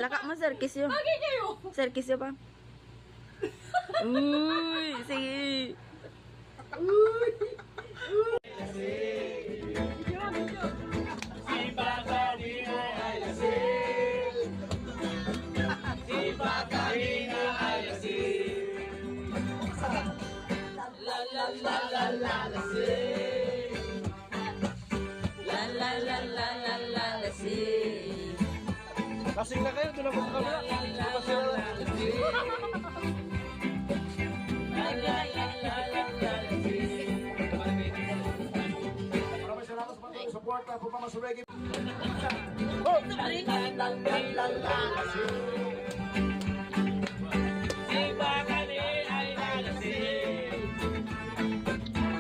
Laka mo, sir. Kiss yun. Bagay kayo. Sir, kiss yun pa. Uy, sige. Lasing na kayo, doon ako sa kabila. Maraming salamat sa patuloy support po pa mas reggae. Oh!